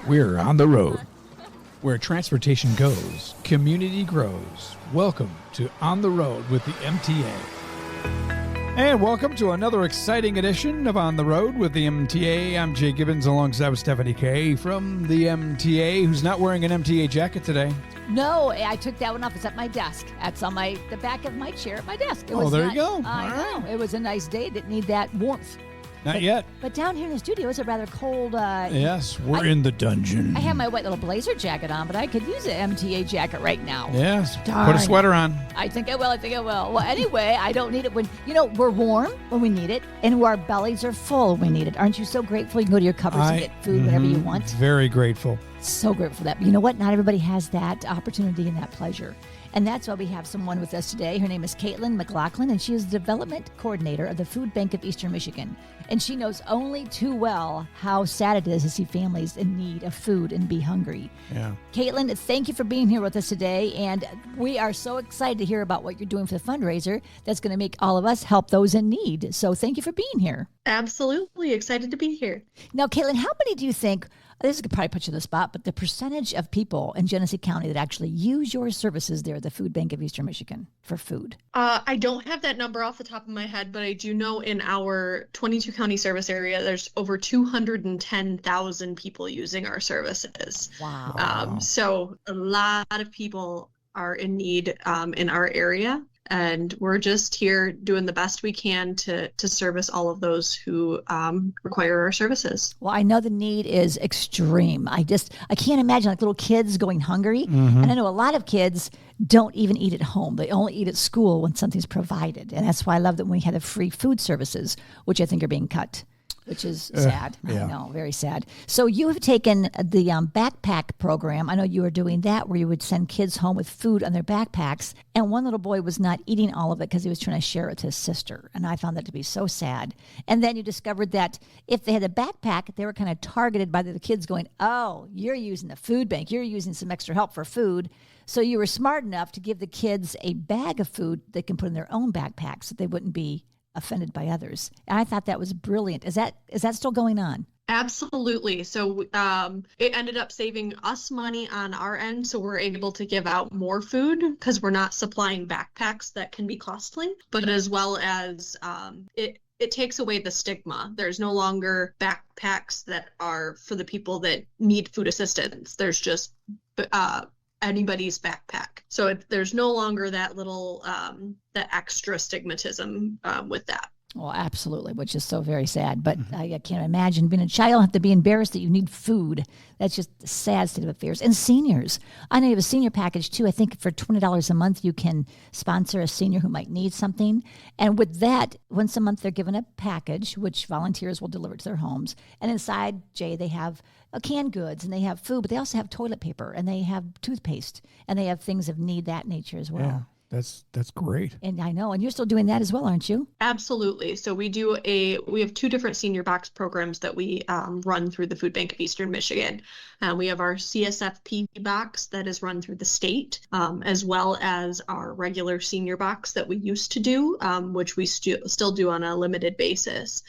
We're on the road. Where transportation goes, community grows. Welcome to On the Road with the MTA. And welcome to another exciting edition of On the Road with the MTA. I'm Jay Gibbons alongside with Stephanie Kay from the MTA, who's not wearing an MTA jacket today. No, I took that one off. It's at my desk. That's on the back of my chair at my desk. There you go. I know. It was a nice day. Didn't need that warmth. Not yet. But down here in the studio, it's a rather cold. Yes, we're in the dungeon. I have my white little blazer jacket on, but I could use an MTA jacket right now. Yes. Darn. Put a sweater on. I think I will. Well, anyway, I don't need it when, we're warm when we need it, and our bellies are full when we need it. Aren't you so grateful you can go to your cupboards and get food whenever you want? Very grateful. So grateful for that. But you know what? Not everybody has that opportunity and that pleasure. And that's why we have someone with us today. Her name is Caitlin McLaughlin, and she is the development coordinator of the Food Bank of Eastern Michigan. And she knows only too well how sad it is to see families in need of food and be hungry. Yeah. Caitlin, thank you for being here with us today. And we are so excited to hear about what you're doing for the fundraiser that's going to make all of us help those in need. So thank you for being here. Absolutely. Excited to be here. Now, Caitlin, how many do you think, this could probably put you on the spot, but the percentage of people in Genesee County that actually use your services there at the Food Bank of Eastern Michigan for food? I don't have that number off the top of my head, but I do know in our 22 county service area, there's over 210,000 people using our services. Wow. So a lot of people are in need in our area. And we're just here doing the best we can to service all of those who require our services. Well, I know the need is extreme. I can't imagine like little kids going hungry. Mm-hmm. And I know a lot of kids don't even eat at home. They only eat at school when something's provided. And that's why I love that when we have the free food services, which I think are being cut. Which is sad. Yeah. I know, very sad. So you have taken the backpack program. I know you were doing that where you would send kids home with food on their backpacks. And one little boy was not eating all of it because he was trying to share it with his sister. And I found that to be so sad. And then you discovered that if they had a backpack, they were kind of targeted by the kids going, oh, you're using the food bank. You're using some extra help for food. So you were smart enough to give the kids a bag of food they can put in their own backpacks so they wouldn't be offended by others. And I thought that was brilliant. Is that still going on? Absolutely. So it ended up saving us money on our end. So we're able to give out more food because we're not supplying backpacks that can be costly, but as well as it takes away the stigma. There's no longer backpacks that are for the people that need food assistance. There's just anybody's backpack. So there's no longer that little, the extra stigmatism with that. Well, absolutely, which is so very sad. But I can't imagine being a child have to be embarrassed that you need food. That's just a sad state of affairs. And seniors. I know you have a senior package, too. I think for $20 a month, you can sponsor a senior who might need something. And with that, once a month, they're given a package, which volunteers will deliver to their homes. And inside, Jay, they have canned goods, and they have food, but they also have toilet paper, and they have toothpaste, and they have things of that nature as well. Yeah. That's great. And I know, and you're still doing that as well, aren't you? Absolutely. So we have two different senior box programs that we run through the Food Bank of Eastern Michigan. We have our CSFP box that is run through the state, as well as our regular senior box that we used to do, which we still do on a limited basis.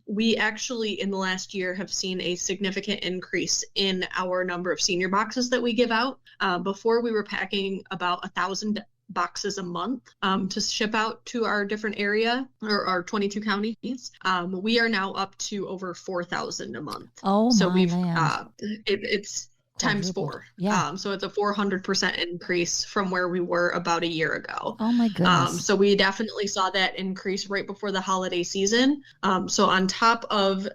We actually, in the last year, have seen a significant increase in our number of senior boxes that we give out. Before, we were packing about 1,000 boxes a month to ship out to our different area or our 22 counties. We are now up to over 4,000 a month. Oh, so my land. It's times 4. Yeah. So it's a 400% increase from where we were about a year ago. Oh my goodness. So we definitely saw that increase right before the holiday season. So on top of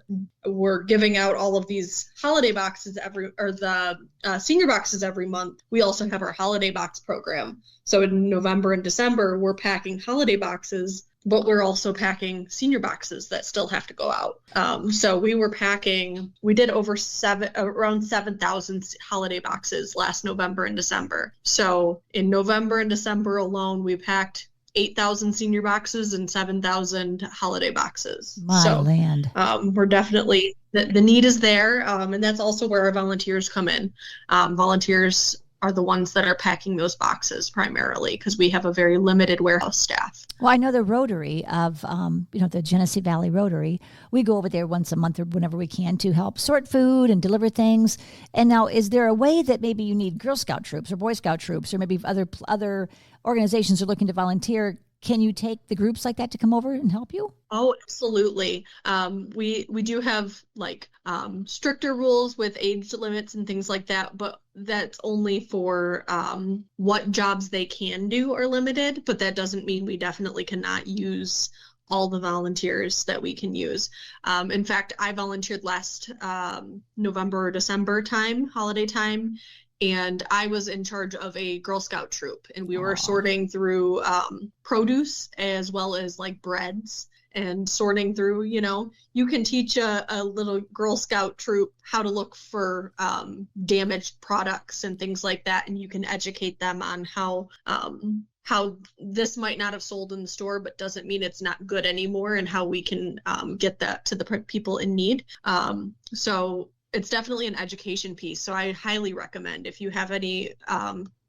we're giving out all of these holiday boxes the senior boxes every month, we also have our holiday box program. So in November and December, we're packing holiday boxes, but we're also packing senior boxes that still have to go out. So we did around 7,000 holiday boxes last November and December. So in November and December alone, we packed 8,000 senior boxes and 7,000 holiday boxes. My land. We're definitely, the need is there. And that's also where our volunteers come in. Volunteers are the ones that are packing those boxes primarily because we have a very limited warehouse staff. Well, I know the Rotary of, the Genesee Valley Rotary. We go over there once a month or whenever we can to help sort food and deliver things. And now, is there a way that maybe you need Girl Scout troops or Boy Scout troops or maybe other organizations are looking to volunteer? Can you take the groups like that to come over and help you? Oh, absolutely. We do have stricter rules with age limits and things like that, but that's only for what jobs they can do are limited. But that doesn't mean we definitely cannot use all the volunteers that we can use. In fact, I volunteered last November or December holiday time. And I was in charge of a Girl Scout troop, and we were sorting through produce as well as breads and sorting through, you can teach a little Girl Scout troop how to look for damaged products and things like that. And you can educate them on how this might not have sold in the store, but doesn't mean it's not good anymore, and how we can get that to the people in need. So it's definitely an education piece. So I highly recommend, if you have any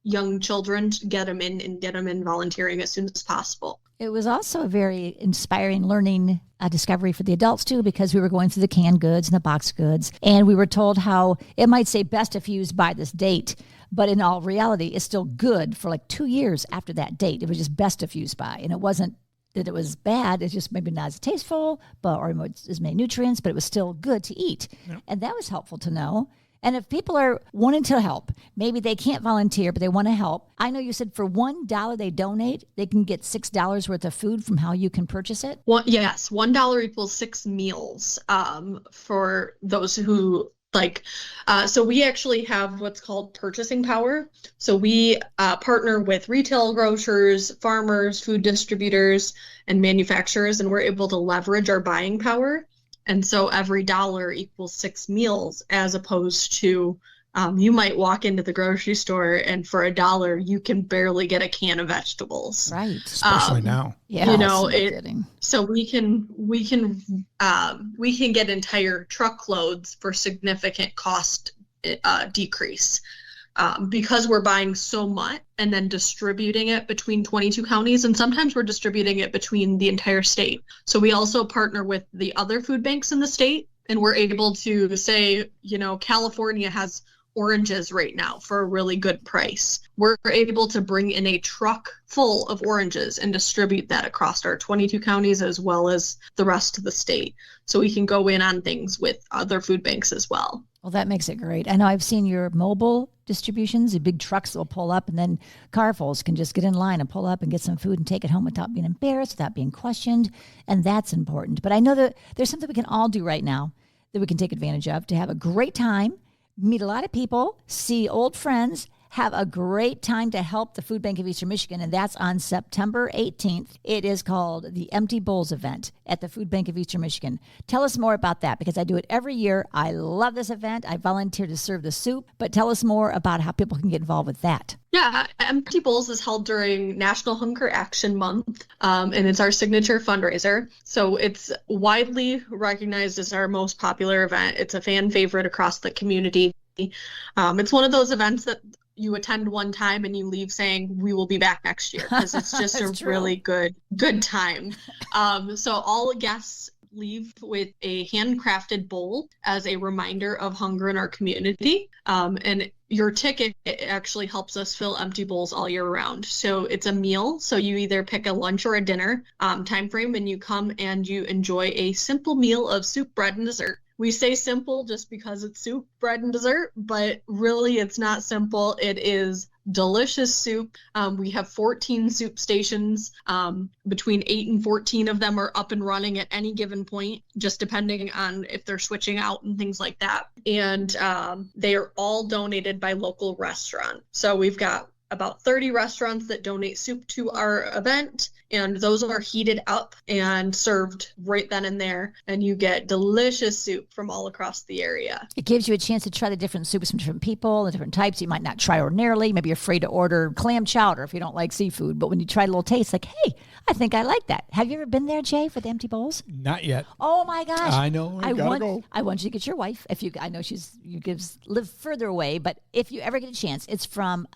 young children, get them in volunteering as soon as possible. It was also a very inspiring learning discovery for the adults too, because we were going through the canned goods and the boxed goods, and we were told how it might say best if used by this date, but in all reality, it's still good for 2 years after that date. It was just best if used by, and it wasn't that it was bad. It's just maybe not as tasteful, or as many nutrients, but it was still good to eat. Yep. And that was helpful to know. And if people are wanting to help, maybe they can't volunteer, but they want to help. I know you said for $1 they donate, they can get $6 worth of food from how you can purchase it. Well, yes, $1 equals 6 meals for those who so we actually have what's called purchasing power. So we partner with retail grocers, farmers, food distributors, and manufacturers, and we're able to leverage our buying power. And so every dollar equals 6 meals, as opposed to you might walk into the grocery store and for $1 you can barely get a can of vegetables. Right. Especially now. Yeah. So we can get entire truckloads for significant cost decrease. Because we're buying so much and then distributing it between 22 counties, and sometimes we're distributing it between the entire state. So we also partner with the other food banks in the state, and we're able to say, California has oranges right now for a really good price. We're able to bring in a truck full of oranges and distribute that across our 22 counties as well as the rest of the state. So we can go in on things with other food banks as well. Well, that makes it great. I know I've seen your mobile distributions, the big trucks that will pull up, and then carfuls can just get in line and pull up and get some food and take it home without being embarrassed, without being questioned. And that's important. But I know that there's something we can all do right now that we can take advantage of to have a great time, meet a lot of people, see old friends, have a great time to help the Food Bank of Eastern Michigan, and that's on September 18th. It is called the Empty Bowls event at the Food Bank of Eastern Michigan. Tell us more about that, because I do it every year. I love this event. I volunteer to serve the soup, but tell us more about how people can get involved with that. Yeah, Empty Bowls is held during National Hunger Action Month, and it's our signature fundraiser. So it's widely recognized as our most popular event. It's a fan favorite across the community. It's one of those events that you attend one time and you leave saying, we will be back next year, because it's just a really good time. So all guests leave with a handcrafted bowl as a reminder of hunger in our community. And your ticket actually helps us fill empty bowls all year round. So it's a meal. So you either pick a lunch or a dinner time frame, and you come and you enjoy a simple meal of soup, bread, and dessert. We say simple just because it's soup, bread, and dessert, but really it's not simple. It is delicious soup. We have 14 soup stations. Between 8 and 14 of them are up and running at any given point, just depending on if they're switching out and things like that. And they are all donated by local restaurants. So we've got about 30 restaurants that donate soup to our event, and those are heated up and served right then and there, and you get delicious soup from all across the area. It gives you a chance to try the different soups from different people, the different types you might not try ordinarily. Maybe you're afraid to order clam chowder if you don't like seafood, but when you try a little taste, like, hey, I think I like that. Have you ever been there, Jay, for the Empty Bowls? Not yet. Oh my gosh! I know. I want you to get your wife. I know live further away, but if you ever get a chance, it's from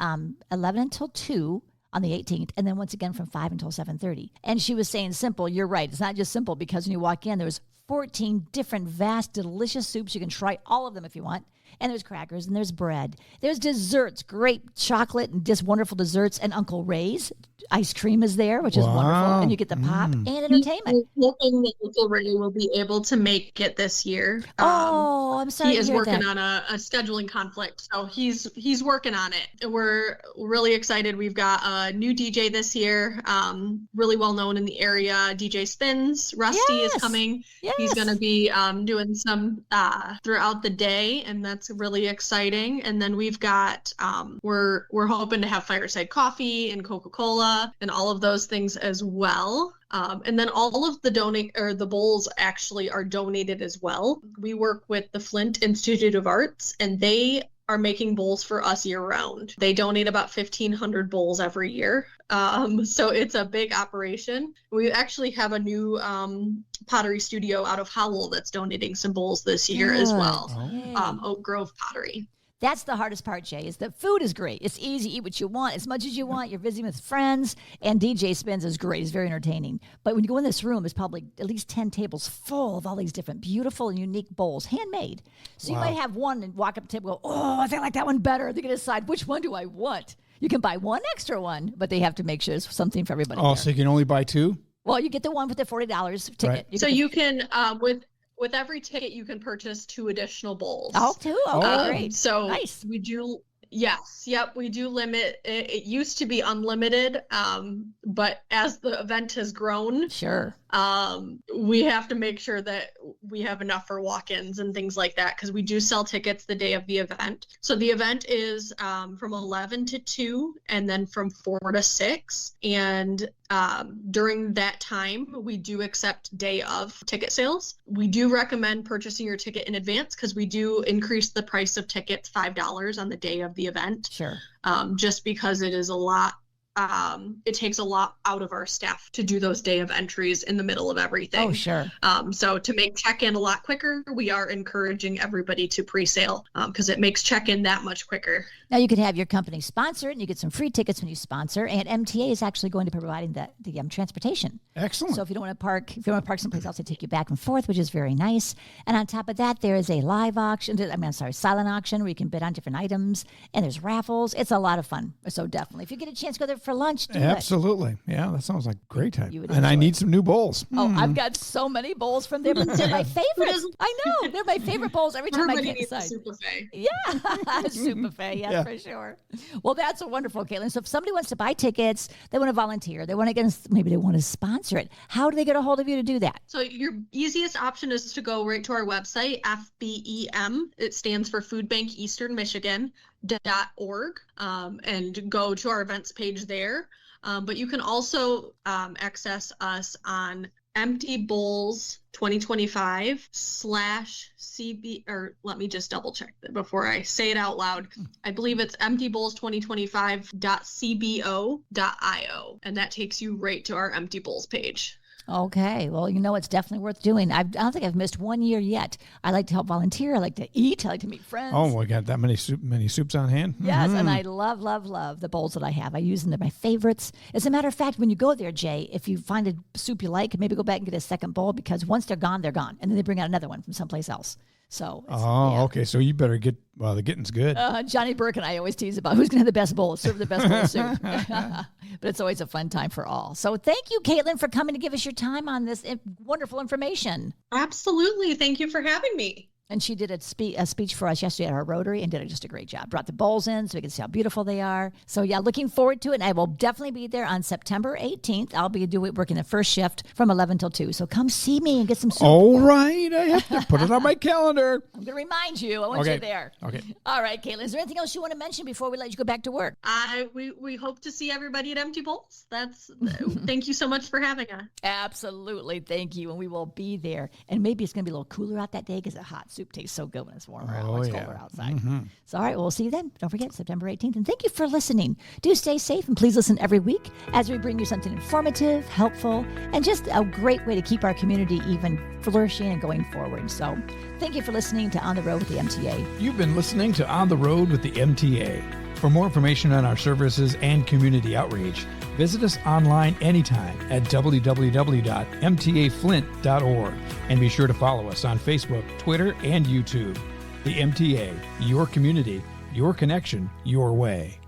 11 until 2 on the 18th, and then once again from 5 until 7:30. And she was saying simple. You're right. It's not just simple, because when you walk in, there's 14 different vast, delicious soups. You can try all of them if you want. And there's crackers, and there's bread. There's desserts, great chocolate and just wonderful desserts. And Uncle Ray's ice cream is there, which is wonderful. And you get the pop and entertainment. We're hoping that Uncle Ray will be able to make it this year. I'm sorry. He is to hear working that. on a scheduling conflict, so he's working on it. We're really excited. We've got a new DJ this year, really well known in the area. DJ Spins, Rusty is coming. Yes. He's going to be doing some throughout the day, and that's really exciting. And then we've got we're hoping to have fireside coffee and Coca-Cola and all of those things as well. And then all of the bowls actually are donated as well. We work with the Flint Institute of Arts, and they are making bowls for us year round. They donate about 1,500 bowls every year. So it's a big operation. We actually have a new pottery studio out of Howell that's donating some bowls this year as well. Oak Grove Pottery. That's the hardest part, Jay, is the food is great. It's easy. Eat what you want, as much as you want. You're visiting with friends, and DJ Spins is great. He's very entertaining. But when you go in this room, there's probably at least 10 tables full of all these different beautiful and unique bowls, handmade. So you might have one and walk up to the table and go, oh, I think I like that one better. They're going to decide, which one do I want? You can buy one extra one, but they have to make sure there's something for everybody. Oh, so you can only buy two? Well, you get the one with the $40 ticket. Right. So you can, with every ticket, you can purchase 2 additional bowls. Oh, 2? Okay, great. So nice. We do, we do limit. It used to be unlimited, but as the event has grown, sure, we have to make sure that we have enough for walk-ins and things like that, because we do sell tickets the day of the event. So the event is from 11 to 2, and then from 4 to 6. And during that time, we do accept day of ticket sales. We do recommend purchasing your ticket in advance, because we do increase the price of tickets $5 on the day of the event. Sure. Just because it is a lot. It takes a lot out of our staff to do those day of entries in the middle of everything. Oh, sure. So to make check-in a lot quicker, we are encouraging everybody to pre-sale, because it makes check-in that much quicker. Now you can have your company sponsor it, and you get some free tickets when you sponsor. And MTA is actually going to be providing the transportation. Excellent. So if you don't want to park, someplace else, they take you back and forth, which is very nice. And on top of that, there is a live auction. Silent auction where you can bid on different items, and there's raffles. It's a lot of fun. So definitely, if you get a chance to go there for lunch, do it. Absolutely. Yeah, that sounds like a great time. You would And I enjoy need it. some new bowls. Oh, I've got so many bowls from there, but they're my favorites. I know. They're my favorite bowls every time Everybody I get needs a inside. soup buffet. Yeah, soup buffet, yeah, for sure. Well, that's wonderful, Caitlin. So if somebody wants to buy tickets, they want to volunteer, maybe they want to sponsor it, how do they get a hold of you to do that? So your easiest option is to go right to our website, FBEM. It stands for Food Bank Eastern Michigan.org, and go to our events page there. But you can also access us on Empty Bowls 2025 /CB, or let me just double check that before I say it out loud. I believe it's emptybowls2025.cbo.io, and that takes you right to our Empty Bowls page. Okay. Well, it's definitely worth doing. I don't think I've missed one year yet. I like to help volunteer. I like to eat. I like to meet friends. Oh, we got that many soups on hand? Yes, and I love, love, love the bowls that I have. I use them. They're my favorites. As a matter of fact, when you go there, Jay, if you find a soup you like, maybe go back and get a second bowl, because once they're gone, they're gone. And then they bring out another one from someplace else. So. Okay. So you better get, the getting's good. Johnny Burke and I always tease about who's going to have the best bowl, serve the best bowl of soup. But it's always a fun time for all. So thank you, Caitlin, for coming to give us your time on this wonderful information. Absolutely. Thank you for having me. And she did a speech for us yesterday at our Rotary and did just a great job. Brought the bowls in so we can see how beautiful they are. So, yeah, looking forward to it. And I will definitely be there on September 18th. I'll be working the first shift from 11 till 2. So come see me and get some soup. All right. I have to put it on my calendar. I'm going to remind you. I want you there. Okay. All right, Caitlin. Is there anything else you want to mention before we let you go back to work? We hope to see everybody at Empty Bowls. Thank you so much for having us. Absolutely. Thank you. And we will be there. And maybe it's going to be a little cooler out that day because the hot soup tastes so good when it's warmer out. It's colder outside. So, all right. Well, we'll see you then. Don't forget, September 18th. And thank you for listening. Do stay safe, and please listen every week as we bring you something informative, helpful, and just a great way to keep our community even flourishing and going forward. So thank you for listening to On the Road with the MTA. You've been listening to On the Road with the MTA. For more information on our services and community outreach, visit us online anytime at www.mtaflint.org and be sure to follow us on Facebook, Twitter, and YouTube. The MTA, your community, your connection, your way.